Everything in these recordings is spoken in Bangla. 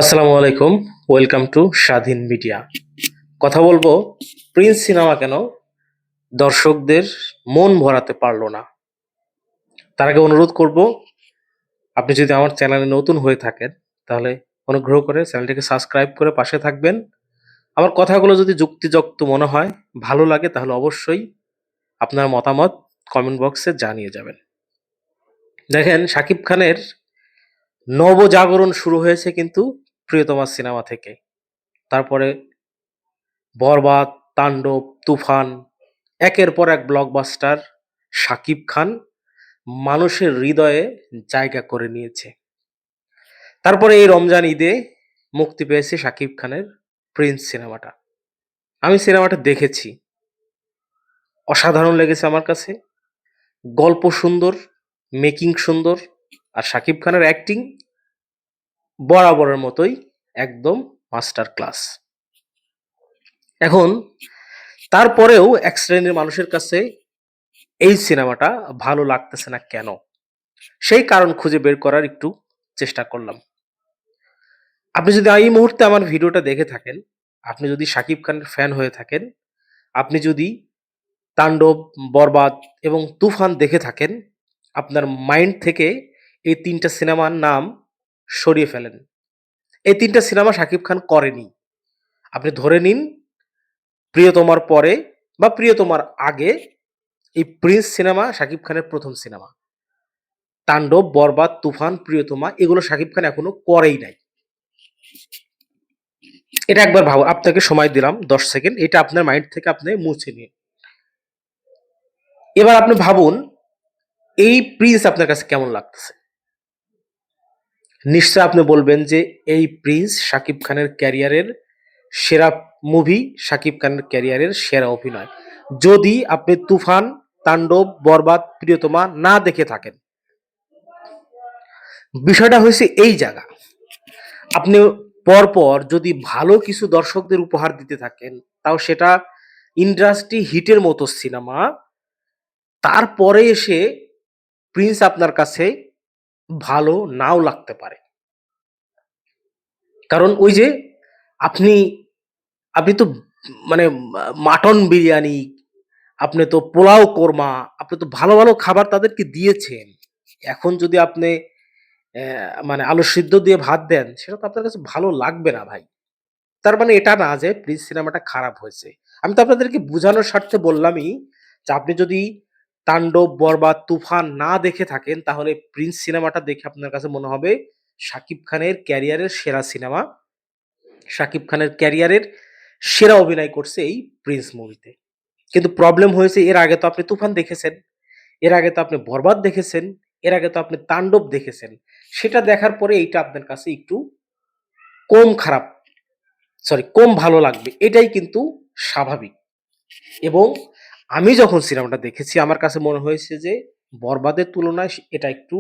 আসসালামু আলাইকুম। ওয়েলকাম টু স্বাধীন মিডিয়া। কথা বলবো প্রিন্স সিনেমা কেন দর্শকদের মন ভরাতে পারলো না। তার আগে অনুরোধ করব, আপনি যদি আমার চ্যানেলে নতুন হয়ে থাকেন তাহলে অনুগ্রহ করে চ্যানেলটিকে সাবস্ক্রাইব করে পাশে থাকবেন। আমার কথাগুলো যদি যুক্তিযুক্ত মনে হয়, ভালো লাগে, তাহলে অবশ্যই আপনার মতামত কমেন্ট বক্সে জানিয়ে যাবেন। দেখেন, শাকিব খানের নবজাগরণ শুরু হয়েছে কিন্তু প্রিয়তমা সিনেমা থেকে। তারপরে বরবাদ, তাণ্ডব, তুফান, একের পর এক ব্লকবাস্টার শাকিব খান মানুষের হৃদয়ে জায়গা করে নিয়েছে। তারপরে এই রমজান ঈদে মুক্তি পেয়েছে শাকিব খানের প্রিন্স সিনেমাটা। আমি সিনেমাটা দেখেছি, অসাধারণ লেগেছে আমার কাছে। গল্প সুন্দর, মেকিং সুন্দর, আর শাকিব খানের অ্যাক্টিং বরাবরের মতোই একদম মাস্টার ক্লাস। এখন তারপরেও এক শ্রেণীর মানুষের কাছে এই সিনেমাটা ভালো লাগতেছে না কেন? সেই কারণ খুঁজে বের করার একটু চেষ্টা করলাম। আপনি যদি এই মুহূর্তে আমার ভিডিওটা দেখে থাকেন, আপনি যদি শাকিব খানের ফ্যান হয়ে থাকেন, আপনি যদি তাণ্ডব, বরবাদ এবং তুফান দেখে থাকেন, আপনার মাইন্ড থেকে এই ৩ টা সিনেমার নাম সরিয়ে ফেলেন। এই ৩ টা সিনেমা শাকিব খান করেনি। আপনি ধরে নিন, প্রিয়তমার পরে বা প্রিয়তমার আগে এই প্রিন্স সিনেমা শাকিব খানের ১ম সিনেমা। তাণ্ডব, বরবাদ, তুফান, প্রিয়তমা এগুলো শাকিব খান এখনো করেই নাই। এটা একবার আপনাকে সময় দিলাম ১০ সেকেন্ড। এটা আপনার মাইন্ড থেকে আপনি মুছে নিন। এবার আপনি ভাবুন, এই প্রিন্স আপনার কাছে কেমন লাগতেছে? নিশ্চয়ই আপনি বলবেন যে এই প্রিন্স শাকিব খানের ক্যারিয়ারের সেরা মুভি, শাকিব খানের ক্যারিয়ারের সেরা অভিনয়। যদি আপনি তুফান, তাণ্ডব, বরবাদ, প্রিয়তমা না দেখে থাকেন। বিষয়টা হয়েছে এই জায়গা। আপনি পরপর যদি ভালো কিছু দর্শকদের উপহার দিতে থাকেন, তাও সেটা ইন্ডাস্ট্রি হিটের মতো সিনেমা, তারপরে এসে প্রিন্স আপনার কাছে ভালো নাও লাগতে পারে। কারণ ওই যে আপনি আপনি তো মানে মাটন বিরিয়ানি, আপনি তো পোলাও কোরমা, আপনি তো ভালো, ভালো খাবার তাদেরকে দিয়েছেন। এখন যদি আপনি মানে আলু সিদ্ধ দিয়ে ভাত দেন, সেটা তো আপনার কাছে ভালো লাগবে না ভাই। তার মানে এটা না যে প্রিন্স সিনেমাটা খারাপ হয়েছে। আমি তো আপনাদেরকে বুঝানোর স্বার্থে বললামই যে আপনি যদি তাণ্ডব, বরবাদ, তুফান না দেখে থাকেন, তাহলে প্রিন্স সিনেমাটা দেখে আপনার কাছে মনে হবে শাকিব খানের ক্যারিয়ারের সেরা সিনেমা। শাকিব খানের ক্যারিয়ারের সেরা অভিনয় করছে এই প্রিন্স মুভিতে। কিন্তু প্রবলেম হয়েছে, এর আগে তো আপনি তুফান দেখেছেন, এর আগে তো আপনি বরবাদ দেখেছেন, এর আগে তো আপনি তাণ্ডব দেখেছেন। সেটা দেখার পরে এইটা আপনার কাছে একটু কম খারাপ, কম ভালো লাগবে। এটাই কিন্তু স্বাভাবিক। এবং আমি যখন সিনেমাটা দেখেছি, আমার কাছে মনে হয়েছে যে বরবাদের তুলনায় এটা একটু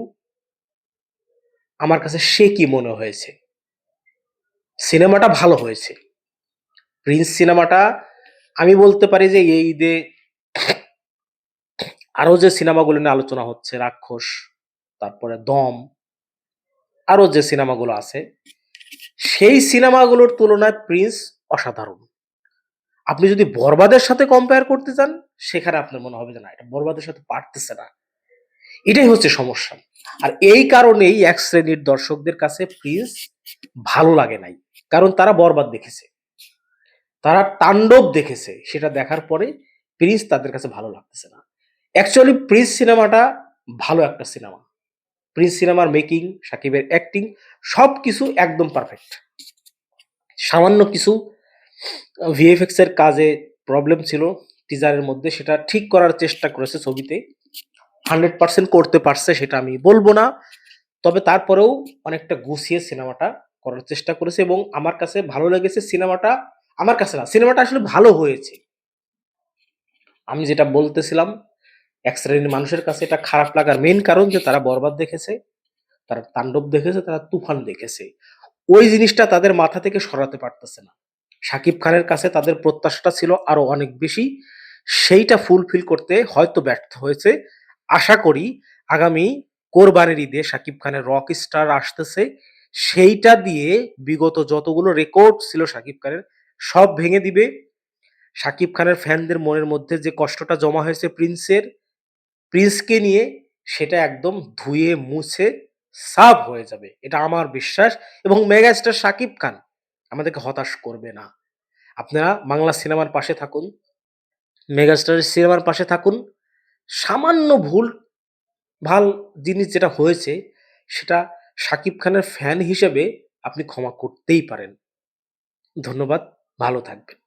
আমার কাছে শেকি মনে হয়েছে। সিনেমাটা ভালো হয়েছে। প্রিন্স সিনেমাটা আমি বলতে পারি যে এই ঈদে আরো যে সিনেমাগুলো নিয়ে আলোচনা হচ্ছে, রাক্ষস, তারপরে দম, আরো যে সিনেমাগুলো আছে, সেই সিনেমাগুলোর তুলনায় প্রিন্স অসাধারণ। আপনি যদি বরবাদের সাথে কম্পেয়ার করতে চান, সেখানে আপনার মনে হবে যে না, এটা বরবাদের সাথে পারতেছে না। এটাই হচ্ছে সমস্যা। আর এই কারণেই এক শ্রেণীর দর্শকদের কাছে প্রিন্স ভালো লাগে নাই। কারণ তারা বরবাদ দেখেছে, তারা তাণ্ডব দেখেছে। সেটা দেখার পরে প্রিন্স তাদের কাছে ভালো লাগতেছে না। অ্যাকচুয়ালি প্রিন্স সিনেমাটা ভালো একটা সিনেমা। প্রিন্স সিনেমার মেকিং, সাকিবের অ্যাক্টিং সবকিছু একদম পারফেক্ট। সামান্য কিছু ভিএফএক্স এর কাজে প্রবলেম ছিল টিজারের মধ্যে, সেটা ঠিক করার চেষ্টা করেছে ছবিতে। 100% করতে পারছে সেটা আমি বলবো না। তবে তারপরেও অনেকটা গুছিয়ে সিনেমাটা করার চেষ্টা করেছে এবং আমার কাছে ভালো লেগেছে সিনেমাটা। আমার কাছে না, সিনেমাটা আসলে ভালো হয়েছে। আমি যেটা বলতেছিলাম, এক শ্রেণীর মানুষের কাছে এটা খারাপ লাগার মেইন কারণ যে তারা বরবাদ দেখেছে, তারা তাণ্ডব দেখেছে, তারা তুফান দেখেছে। ওই জিনিসটা তাদের মাথা থেকে সরাতে পারতেছে না। শাকিব খানের কাছে তাদের প্রত্যাশাটা ছিল আরো অনেক বেশি। সেইটা ফুলফিল করতে হয়তো ব্যর্থ হয়েছে। আশা করি আগামী কোরবানির ঈদে শাকিব খানের রক স্টার আসতেছে। সেইটা দিয়ে বিগত যতগুলো রেকর্ড ছিল শাকিব খানের সব ভেঙে দিবে। শাকিব খানের ফ্যানদের মনের মধ্যে যে কষ্টটা জমা হয়েছে প্রিন্সকে নিয়ে, সেটা একদম ধুয়ে মুছে সাফ হয়ে যাবে। এটা আমার বিশ্বাস। এবং মেগাস্টার শাকিব খান আমাদেরকে হতাশ করবে না। আপনারা বাংলা সিনেমার পাশে থাকুন, মেগাস্টারের সিনেমার পাশে থাকুন। সামান্য ভাল জিনিস যেটা হয়েছে সেটা শাকিব খানের ফ্যান হিসেবে আপনি ক্ষমা করতেই পারেন। ধন্যবাদ, ভালো থাকবেন।